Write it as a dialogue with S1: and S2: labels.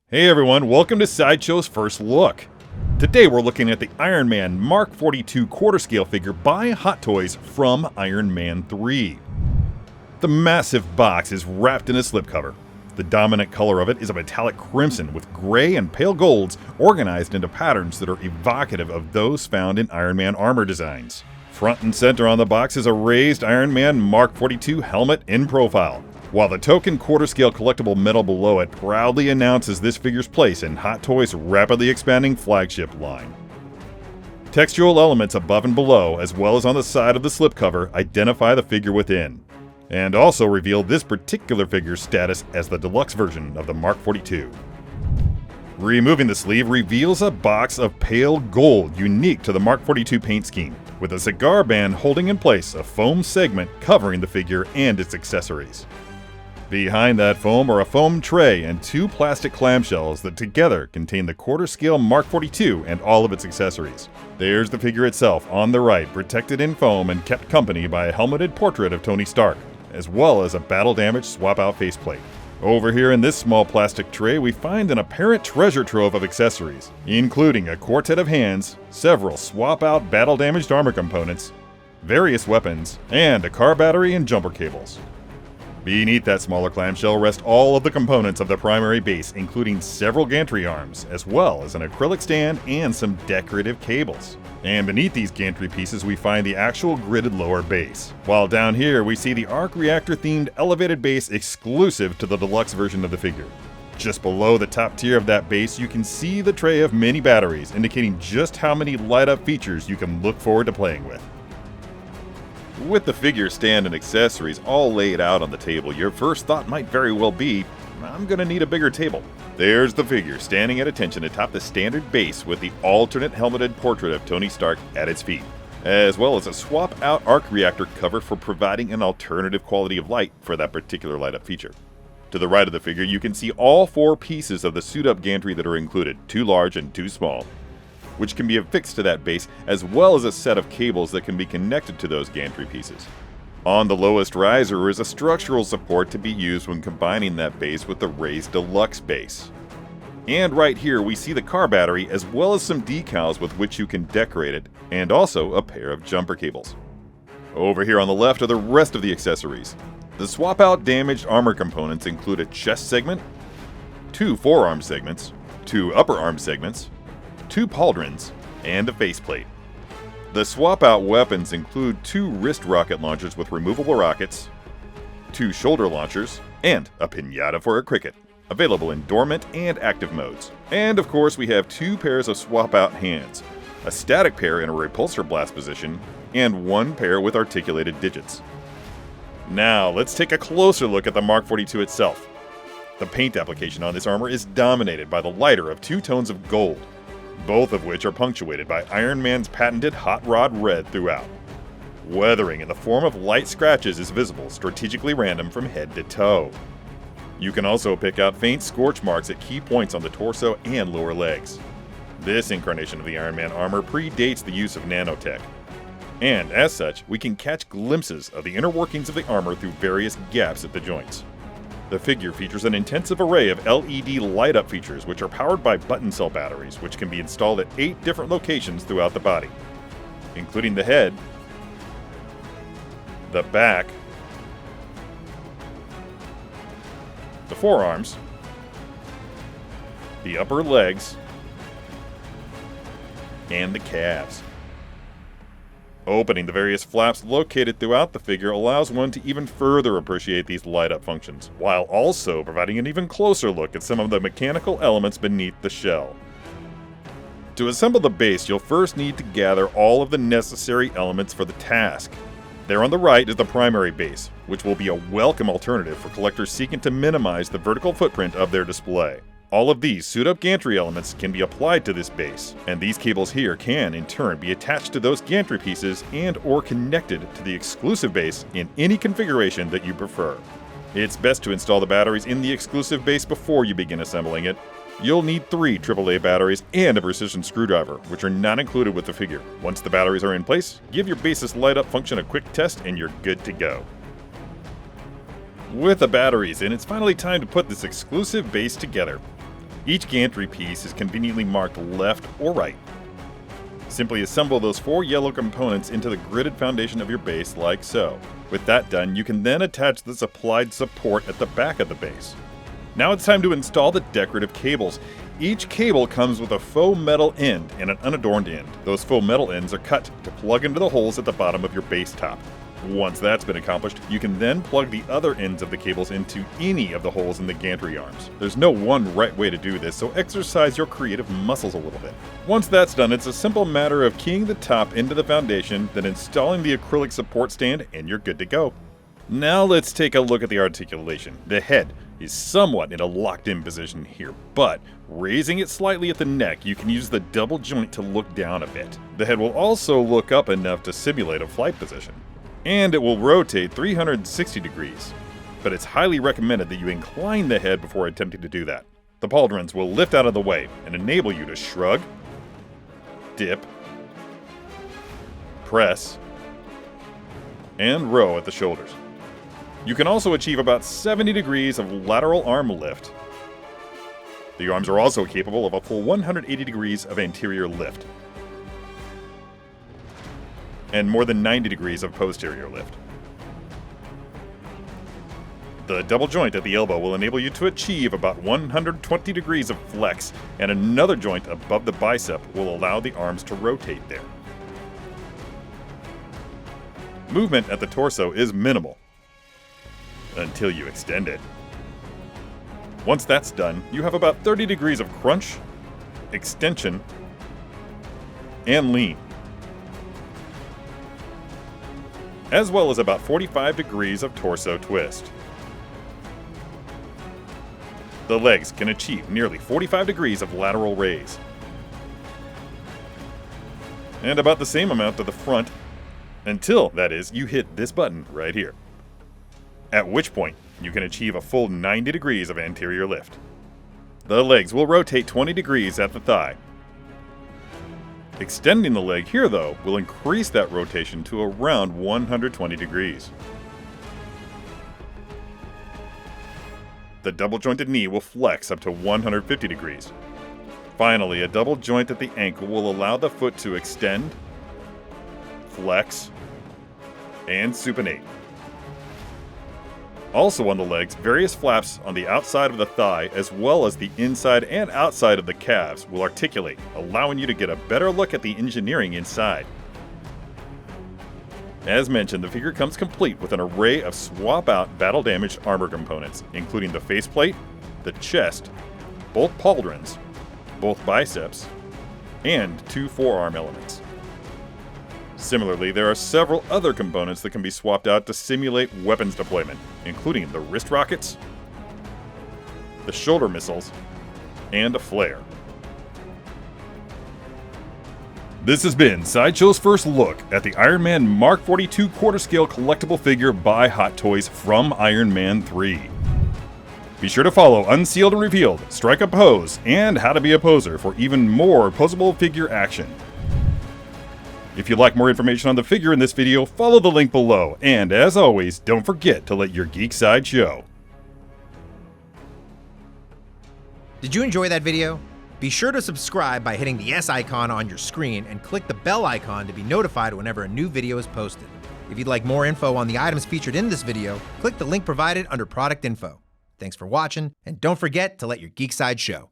S1: Hey everyone, welcome to Sideshow's First Look. Today we're looking at the Iron Man Mark XLII Quarter Scale Figure by Hot Toys from Iron Man 3. The massive box is wrapped in a slipcover. The dominant color of it is a metallic crimson with gray and pale golds organized into patterns that are evocative of those found in Iron Man armor designs. Front and center on the box is a raised Iron Man Mark XLII helmet in profile, while the token Quarter Scale Collectible medal below it proudly announces this figure's place in Hot Toys' rapidly expanding flagship line. Textural elements above and below, as well as on the side of the slipcover, identify the figure within, and also reveal this particular figure's status as the deluxe version of the Mark XLII. Removing the sleeve reveals a box of pale gold unique to the Mark XLII paint scheme, with a cigar band holding in place a foam segment covering the figure and its accessories. Behind that foam are a foam tray and two plastic clamshells that together contain the Quarter Scale Mark XLII and all of its accessories. There's the figure itself on the right, protected in foam and kept company by a helmeted portrait of Tony Stark, as well as a battle-damaged swap-out faceplate. Over here in this small plastic tray, we find an apparent treasure trove of accessories, including a quartet of hands, several swap-out battle-damaged armor components, various weapons, and a car battery and jumper cables. Beneath that smaller clamshell rest all of the components of the primary base, including several gantry arms, as well as an acrylic stand and some decorative cables. And beneath these gantry pieces we find the actual gridded lower base, while down here we see the arc reactor themed elevated base exclusive to the deluxe version of the figure. Just below the top tier of that base you can see the tray of mini batteries, indicating just how many light up features you can look forward to playing with. With the figure stand and accessories all laid out on the table, your first thought might very well be, I'm gonna need a bigger table. There's the figure standing at attention atop the standard base with the alternate helmeted portrait of Tony Stark at its feet, as well as a swap-out arc reactor cover for providing an alternative quality of light for that particular light-up feature. To the right of the figure you can see all four pieces of the suit-up gantry that are included, two large and two small, which can be affixed to that base, as well as a set of cables that can be connected to those gantry pieces. On the lowest riser is a structural support to be used when combining that base with the raised deluxe base. And right here we see the car battery, as well as some decals with which you can decorate it, and also a pair of jumper cables. Over here on the left are the rest of the accessories. The swap-out damaged armor components include a chest segment, two forearm segments, two upper arm segments, two pauldrons, and a faceplate. The swap-out weapons include two wrist rocket launchers with removable rockets, two shoulder launchers, and a piñata for a cricket, available in dormant and active modes. And of course we have two pairs of swap-out hands, a static pair in a repulsor blast position, and one pair with articulated digits. Now let's take a closer look at the Mark XLII itself. The paint application on this armor is dominated by the lighter of two tones of gold, both of which are punctuated by Iron Man's patented hot rod red throughout. Weathering in the form of light scratches is visible, strategically random from head to toe. You can also pick out faint scorch marks at key points on the torso and lower legs. This incarnation of the Iron Man armor predates the use of nanotech, and as such, we can catch glimpses of the inner workings of the armor through various gaps at the joints. The figure features an intensive array of LED light-up features which are powered by button cell batteries, which can be installed at 8 different locations throughout the body, including the head, the back, the forearms, the upper legs, and the calves. Opening the various flaps located throughout the figure allows one to even further appreciate these light-up functions, while also providing an even closer look at some of the mechanical elements beneath the shell. To assemble the base, you'll first need to gather all of the necessary elements for the task. There on the right is the primary base, which will be a welcome alternative for collectors seeking to minimize the vertical footprint of their display. All of these suit-up gantry elements can be applied to this base, and these cables here can, in turn, be attached to those gantry pieces and or connected to the exclusive base in any configuration that you prefer. It's best to install the batteries in the exclusive base before you begin assembling it. You'll need 3 AAA batteries and a precision screwdriver, which are not included with the figure. Once the batteries are in place, give your base's light-up function a quick test and you're good to go. With the batteries in, it's finally time to put this exclusive base together. Each gantry piece is conveniently marked left or right. Simply assemble those 4 yellow components into the gridded foundation of your base like so. With that done, you can then attach the supplied support at the back of the base. Now it's time to install the decorative cables. Each cable comes with a faux metal end and an unadorned end. Those faux metal ends are cut to plug into the holes at the bottom of your base top. Once that's been accomplished, you can then plug the other ends of the cables into any of the holes in the gantry arms. There's no one right way to do this, so exercise your creative muscles a little bit. Once that's done, it's a simple matter of keying the top into the foundation, then installing the acrylic support stand, and you're good to go. Now let's take a look at the articulation. The head is somewhat in a locked-in position here, but raising it slightly at the neck, you can use the double joint to look down a bit. The head will also look up enough to simulate a flight position. And it will rotate 360 degrees, but it's highly recommended that you incline the head before attempting to do that. The pauldrons will lift out of the way and enable you to shrug, dip, press, and row at the shoulders. You can also achieve about 70 degrees of lateral arm lift. The arms are also capable of a full 180 degrees of anterior lift, and more than 90 degrees of posterior lift. The double joint at the elbow will enable you to achieve about 120 degrees of flex, and another joint above the bicep will allow the arms to rotate there. Movement at the torso is minimal, until you extend it. Once that's done, you have about 30 degrees of crunch, extension, and lean, as well as about 45 degrees of torso twist. The legs can achieve nearly 45 degrees of lateral raise, and about the same amount to the front, until, that is, you hit this button right here, at which point you can achieve a full 90 degrees of anterior lift. The legs will rotate 20 degrees at the thigh. Extending the leg here, though, will increase that rotation to around 120 degrees. The double jointed knee will flex up to 150 degrees. Finally, a double joint at the ankle will allow the foot to extend, flex, and supinate. Also on the legs, various flaps on the outside of the thigh as well as the inside and outside of the calves will articulate, allowing you to get a better look at the engineering inside. As mentioned, the figure comes complete with an array of swap-out battle-damaged armor components, including the faceplate, the chest, both pauldrons, both biceps, and 2 forearm elements. Similarly, there are several other components that can be swapped out to simulate weapons deployment, including the wrist rockets, the shoulder missiles, and a flare. This has been Sideshow's first look at the Iron Man Mark XLII Quarter Scale Collectible Figure by Hot Toys from Iron Man 3. Be sure to follow Unsealed and Revealed, Strike a Pose, and How to Be a Poser for even more posable figure action. If you'd like more information on the figure in this video, follow the link below, and as always, don't forget to let your geek side show.
S2: Did you enjoy that video? Be sure to subscribe by hitting the S icon on your screen and click the bell icon to be notified whenever a new video is posted. If you'd like more info on the items featured in this video, click the link provided under product info. Thanks for watching, and don't forget to let your geek side show.